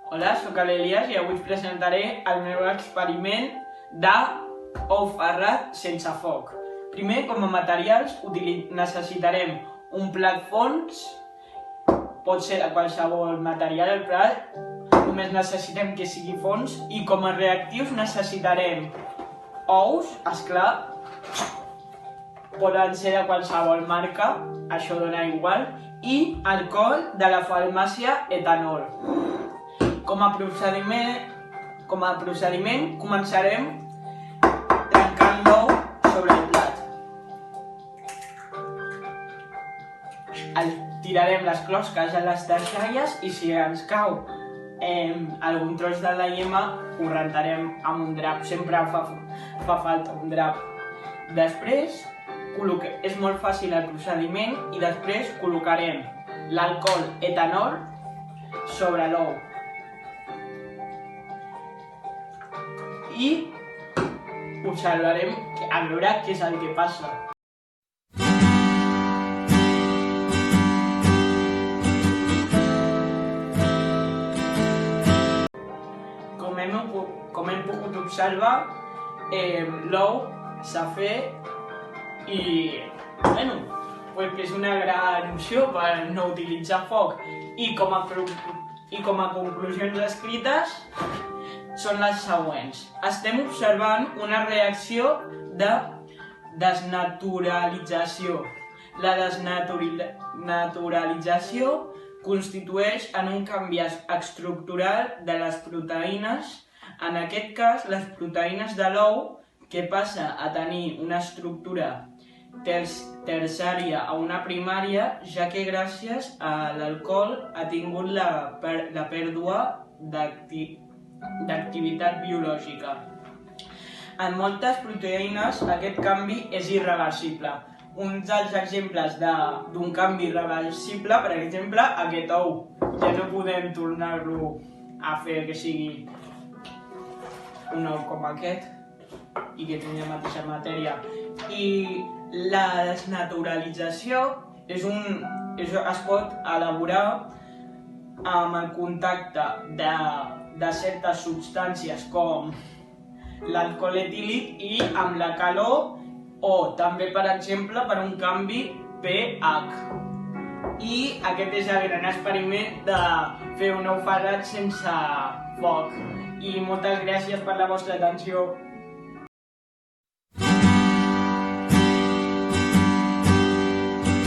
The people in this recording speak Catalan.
Hola, soc l'Elias i avui us presentaré el meu experiment d'ou ferrat sense foc. Primer, com a materials, necessitarem un plat fons, pot ser de qualsevol material el plat, només necessitem que sigui fons, i com a reactius necessitarem ous, esclar, poden ser de qualsevol marca, això dona igual, i alcohol de la farmàcia etanol. Com a procediment començarem trencant l'ou sobre el plat. Tirarem les closques a les deixalles i si ens cau algun tros de la llima ho rentarem amb un drap, sempre fa falta un drap. Després, és molt fàcil el procediment i després col·locarem l'alcohol etanol sobre l'ou. I observarem a veure què és el que passa. Com hem pogut observar, l'ou s'ha fet i és una gran opció per no utilitzar foc. I com a conclusions escrites són les següents. Estem observant una reacció de desnaturalització. La desnaturalització constitueix en un canvi estructural de les proteïnes, en aquest cas les proteïnes de l'ou, que passa a tenir una estructura terciària a una primària, ja que gràcies a l'alcohol ha tingut la pèrdua d'activitat biològica. En moltes proteïnes aquest canvi és irreversible. Un dels exemples d'un canvi irreversible, per exemple, aquest ou. Ja no podem tornar-lo a fer que sigui un ou com aquest i que tingui la mateixa matèria. I la desnaturalització es pot elaborar amb el contacte de certes substàncies com l'alcohol etílic i amb la calor o també, per exemple, per un canvi pH. I aquest és el gran experiment de fer un ou ferrat sense foc. I moltes gràcies per la vostra atenció.